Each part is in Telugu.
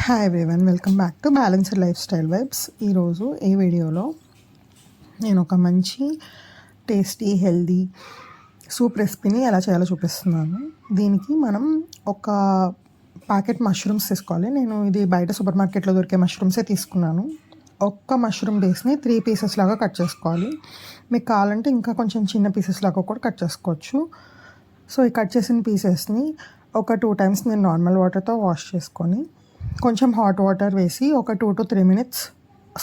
Hi everyone, welcome back to balanced life style vibes. ఈరోజు ఈ వీడియోలో నేను ఒక మంచి టేస్టీ హెల్దీ సూప్ రెసిపీని ఎలా చేయాలో చూపిస్తున్నాను. దీనికి మనం ఒక ప్యాకెట్ మష్రూమ్స్ తీసుకోవాలి. నేను ఇది బయట సూపర్ మార్కెట్లో దొరికే మష్రూమ్సే తీసుకున్నాను. ఒక్క మష్రూమ్ బేస్ని 3 పీసెస్ లాగా కట్ చేసుకోవాలి. మీకు కావాలంటే ఇంకా కొంచెం చిన్న పీసెస్ లాగా కూడా కట్ చేసుకోవచ్చు. సో ఈ కట్ చేసిన పీసెస్ని ఒక 2 టైమ్స్ నేను నార్మల్ వాటర్తో వాష్ చేసుకొని కొంచెం హాట్ వాటర్ వేసి ఒక 2 to 3 minutes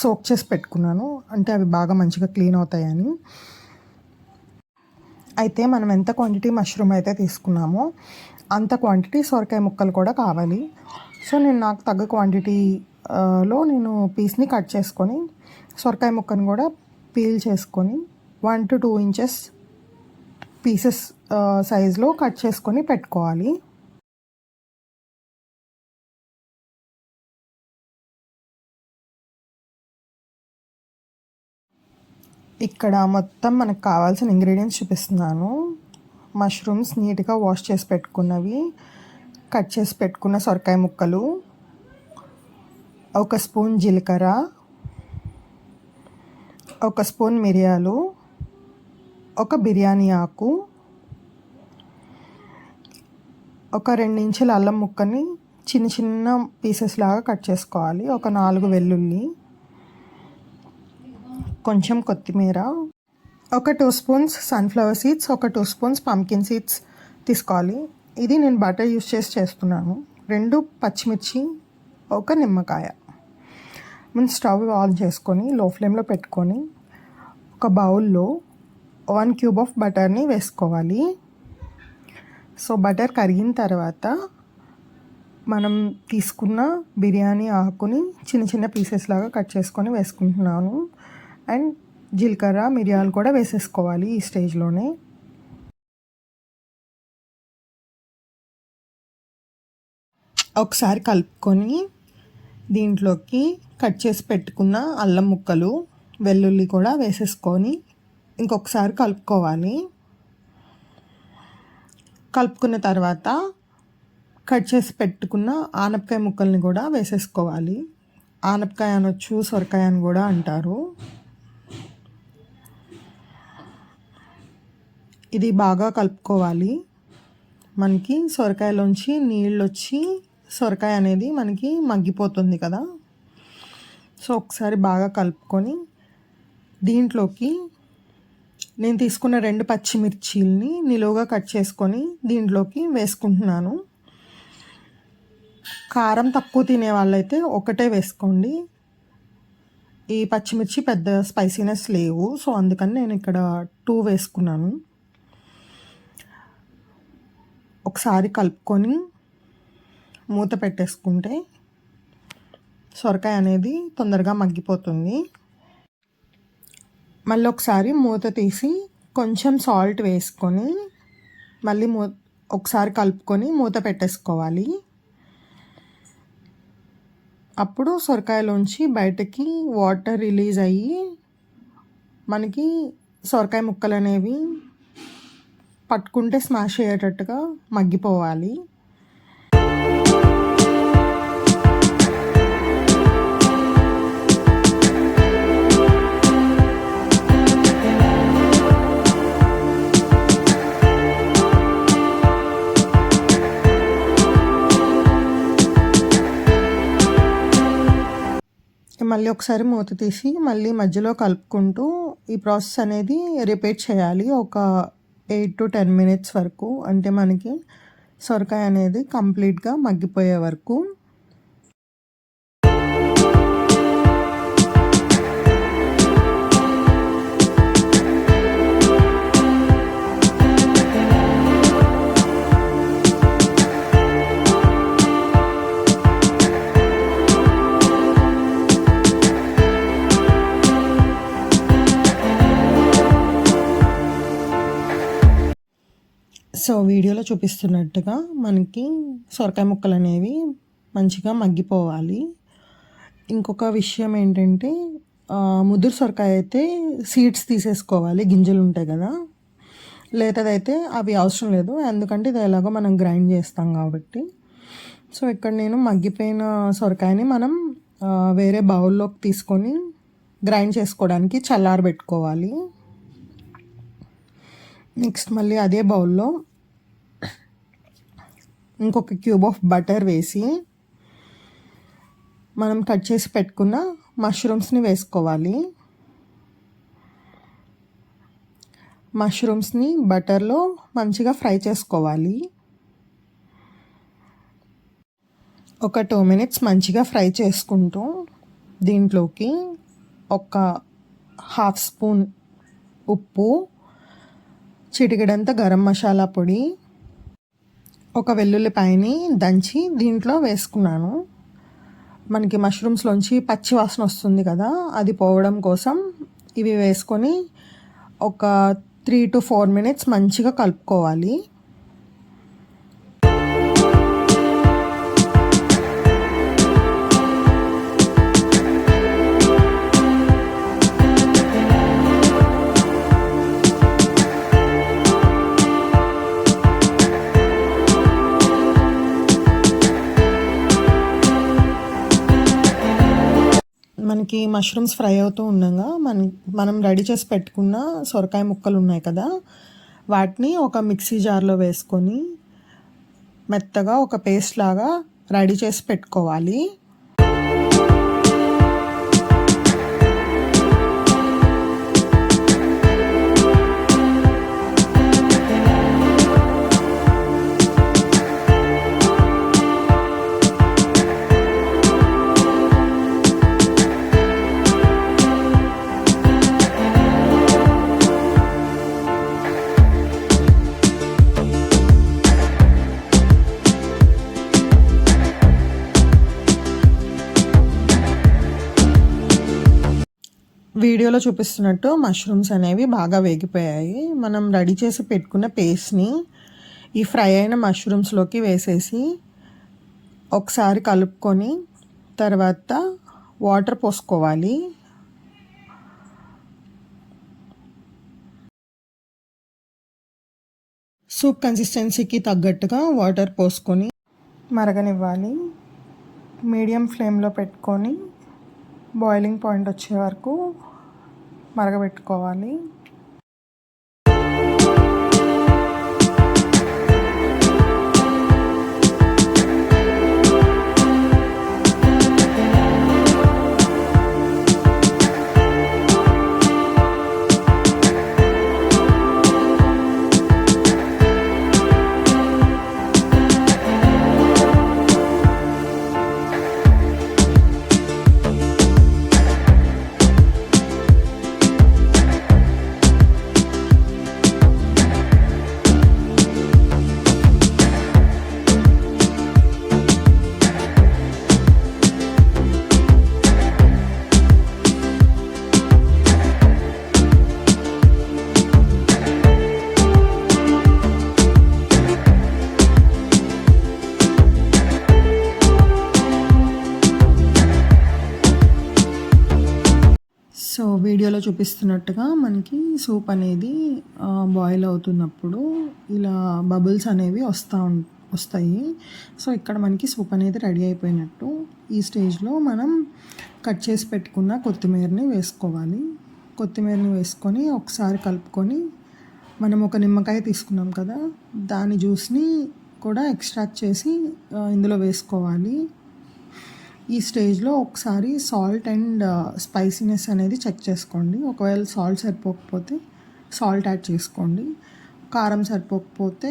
సోక్ చేసి పెట్టుకున్నాను. అంటే అవి బాగా మంచిగా క్లీన్ అవుతాయని. అయితే మనం ఎంత క్వాంటిటీ మష్రూమ్ అయితే తీసుకున్నామో అంత క్వాంటిటీ సొరకాయ ముక్కలు కూడా కావాలి. సో నాకు తగ్గ క్వాంటిటీలో నేను పీస్ని కట్ చేసుకొని సొరకాయ ముక్కను కూడా పీల్ చేసుకొని 1 to 2 inches పీసెస్ సైజులో కట్ చేసుకొని పెట్టుకోవాలి. ఇక్కడ మొత్తం మనకు కావాల్సిన ఇంగ్రీడియంట్స్ చూపిస్తున్నాను. మష్రూమ్స్ నీట్గా వాష్ చేసి పెట్టుకున్నవి, కట్ చేసి పెట్టుకున్న సొరకాయ ముక్కలు, 1 స్పూన్ జీలకర్ర, 1 స్పూన్ మిరియాలు, 1 బిర్యానీ ఆకు, 2 ఇంచుల అల్లం ముక్కని చిన్న చిన్న పీసెస్ లాగా కట్ చేసుకోవాలి. 4 వెల్లుల్లి, కొంచెం కొత్తిమీర, 2 spoons sunflower seeds, 2 spoons pumpkin seeds తీసుకోవాలి. ఇది నేను బటర్ యూస్ చేసి చేస్తున్నాను. 2 పచ్చిమిర్చి, 1 నిమ్మకాయ. మనం స్టవ్ ఆన్ చేసుకొని లో ఫ్లేమ్లో పెట్టుకొని ఒక బౌల్లో 1 క్యూబ్ ఆఫ్ బటర్ని వేసుకోవాలి. సో బటర్ కరిగిన తర్వాత మనం తీసుకున్న బిర్యానీ ఆకుని చిన్న చిన్న పీసెస్ లాగా కట్ చేసుకొని వేసుకుంటున్నాను. అండ్ జీలకర్ర, మిరియాలు కూడా వేసేసుకోవాలి ఈ స్టేజ్లోనే. ఒకసారి కలుపుకొని దీంట్లోకి కట్ చేసి పెట్టుకున్న అల్లం ముక్కలు, వెల్లుల్లి కూడా వేసేసుకొని ఇంకొకసారి కలుపుకోవాలి. కలుపుకున్న తర్వాత కట్ చేసి పెట్టుకున్న ఆనపకాయ ముక్కల్ని కూడా వేసేసుకోవాలి. ఆనపకాయ అనొచ్చు, సొరకాయ అని కూడా అంటారు. ఇది బాగా కలుపుకోవాలి. మనకి సొరకాయలోంచి నీళ్ళు వచ్చి సొరకాయ అనేది మనకి మగ్గిపోతుంది కదా. సో ఒకసారి బాగా కలుపుకొని దీంట్లోకి నేను తీసుకున్న 2 పచ్చిమిర్చీలని నిలువుగా కట్ చేసుకొని దీంట్లోకి వేసుకుంటున్నాను. కారం తక్కువ తినే వాళ్ళైతే ఒకటే వేసుకోండి. ఈ పచ్చిమిర్చి పెద్ద స్పైసీనెస్ లేవు, సో అందుకని నేను ఇక్కడ 2 వేసుకున్నాను. ఒకసారి కలుపుకొని మూత పెట్టేసుకుంటే సొరకాయ అనేది తొందరగా మగ్గిపోతుంది. మళ్ళీ ఒకసారి మూత తీసి కొంచెం సాల్ట్ వేసుకొని మళ్ళీ ఒకసారి కలుపుకొని మూత పెట్టేసుకోవాలి. అప్పుడు సొరకాయలోంచి బయటకి వాటర్ రిలీజ్ అయ్యి మనకి సొరకాయ ముక్కలు అనేవి పట్టుకుంటే స్మాష్ అయ్యేటట్టుగా మగ్గిపోవాలి. మళ్ళీ ఒకసారి మూత తీసి మళ్ళీ మధ్యలో కలుపుకుంటూ ఈ ప్రాసెస్ అనేది రిపీట్ చేయాలి ఒక 8 to 10 minutes వరకు. అంటే మనకి సొరకాయ అనేది కంప్లీట్గా మగ్గిపోయే వరకు. సో వీడియోలో చూపిస్తున్నట్టుగా మనకి సొరకాయ ముక్కలు అనేవి మంచిగా మగ్గిపోవాలి. ఇంకొక విషయం ఏంటంటే ముదురు సొరకాయ అయితే సీడ్స్ తీసేసుకోవాలి, గింజలు ఉంటాయి కదా. లేతదైతే అవి అవసరం లేదు, ఎందుకంటే ఇది ఎలాగో మనం గ్రైండ్ చేస్తాం కాబట్టి. సో ఇక్కడ నేను మగ్గిపోయిన సొరకాయని మనం వేరే బౌల్లోకి తీసుకొని గ్రైండ్ చేసుకోవడానికి చల్లారబెట్టుకోవాలి. నెక్స్ట్ మళ్ళీ అదే బౌల్లో ఇంకొక క్యూబ్ ఆఫ్ బటర్ వేసి మనం కట్ చేసి పెట్టుకున్న మష్రూమ్స్ని వేసుకోవాలి. మష్రూమ్స్ని బటర్లో మంచిగా ఫ్రై చేసుకోవాలి. ఒక 2 minutes మంచిగా ఫ్రై చేసుకుంటూ దీంట్లోకి ఒక 1/2 స్పూన్ ఉప్పు, చిటికెడంత గరం మసాలా పొడి, ఒక వెల్లుల్లిపాయని దంచి దీంట్లో వేసుకున్నాను. మనకి మష్రూమ్స్లోంచి పచ్చి వాసన వస్తుంది కదా, అది పోవడం కోసం ఇవి వేసుకొని ఒక 3 to 4 minutes మంచిగా కలుపుకోవాలి. మనకి మష్రూమ్స్ ఫ్రై అవుతూ ఉండగా మనం రెడీ చేసి పెట్టుకున్న సొరకాయ ముక్కలు ఉన్నాయి కదా, వాటిని ఒక మిక్సీ జార్లో వేసుకొని మెత్తగా ఒక పేస్ట్ లాగా రెడీ చేసి పెట్టుకోవాలి. వీడియోలో చూపిస్తున్నట్టు మష్రూమ్స్ అనేవి బాగా వేగిపోయాయి. మనం రెడీ చేసి పెట్టుకున్న పేస్ట్ని ఈ ఫ్రై అయిన మష్రూమ్స్లోకి వేసేసి ఒకసారి కలుపుకొని తర్వాత వాటర్ పోసుకోవాలి. సూప్ కన్సిస్టెన్సీకి తగ్గట్టుగా వాటర్ పోసుకొని మరగనివ్వాలి. మీడియం ఫ్లేమ్లో పెట్టుకొని బాయిలింగ్ పాయింట్ వచ్చే వరకు మరగబెట్టుకోవాలి. సో వీడియోలో చూపిస్తున్నట్టుగా మనకి సూప్ అనేది బాయిల్ అవుతున్నప్పుడు ఇలా బబుల్స్ అనేవి వస్తాయి. సో ఇక్కడ మనకి సూప్ అనేది రెడీ అయిపోయినట్టు. ఈ స్టేజ్లో మనం కట్ చేసి పెట్టుకున్న కొత్తిమీరని వేసుకోవాలి. కొత్తిమీరని వేసుకొని ఒకసారి కలుపుకొని మనం ఒక నిమ్మకాయ తీసుకున్నాం కదా, దాని జ్యూస్ని కూడా ఎక్స్ట్రాక్ట్ చేసి ఇందులో వేసుకోవాలి. ఈ స్టేజ్లో ఒకసారి సాల్ట్ అండ్ స్పైసీనెస్ అనేది చెక్ చేసుకోండి. ఒకవేళ సాల్ట్ సరిపోకపోతే సాల్ట్ యాడ్ చేసుకోండి. కారం సరిపోకపోతే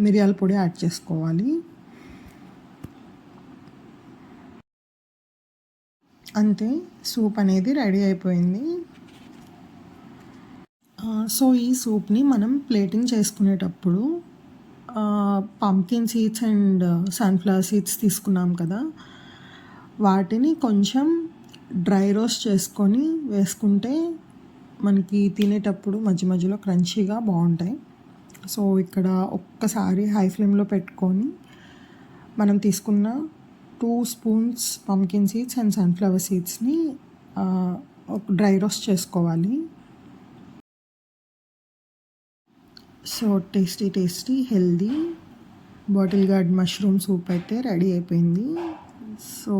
మిరియాల పొడి యాడ్ చేసుకోవాలి. అంతే, సూప్ అనేది రెడీ అయిపోయింది. సో ఈ సూప్ని మనం ప్లేటింగ్ చేసుకునేటప్పుడు pumpkin seeds and sunflower seeds తీసుకున్నాం కదా, వాటిని కొంచెం డ్రై రోస్ట్ చేసుకొని వేసుకుంటే మనకి తినేటప్పుడు మధ్య మధ్యలో క్రంచీగా బాగుంటాయి. సో ఇక్కడ ఒక్కసారి హై ఫ్లేమ్లో పెట్టుకొని మనం తీసుకున్న 2 spoons pumpkin seeds and sunflower సీడ్స్ని డ్రై రోస్ట్ చేసుకోవాలి. So tasty healthy bottle gourd mushroom soup అయితే రెడీ అయిపోయింది. సో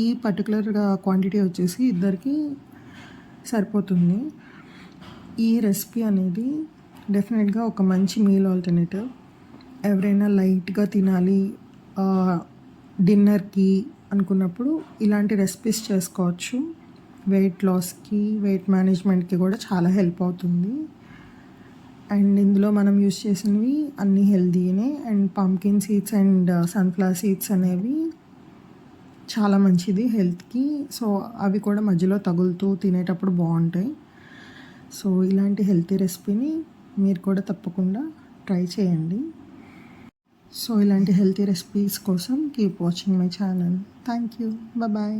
ఈ పర్టికులర్గా క్వాంటిటీ వచ్చేసి ఇద్దరికి సరిపోతుంది. ఈ రెసిపీ అనేది డెఫినెట్గా ఒక మంచి మీల్ ఆల్టర్నేటివ్. ఎవరైనా లైట్గా తినాలి డిన్నర్కి అనుకున్నప్పుడు ఇలాంటి రెసిపీస్ చేసుకోవచ్చు. వెయిట్ లాస్కి, వెయిట్ మేనేజ్మెంట్కి కూడా చాలా హెల్ప్ అవుతుంది. అండ్ ఇందులో మనం యూస్ చేసినవి అన్నీ హెల్దీనే. And pumpkin seeds and sunflower seeds అనేవి చాలా మంచిది హెల్త్కి. సో అవి కూడా మధ్యలో తగులుతూ తినేటప్పుడు బాగుంటాయి. సో ఇలాంటి హెల్తీ రెసిపీని మీరు కూడా తప్పకుండా ట్రై చేయండి. సో ఇలాంటి హెల్తీ రెసిపీస్ కోసం keep watching my channel. Thank you. Bye.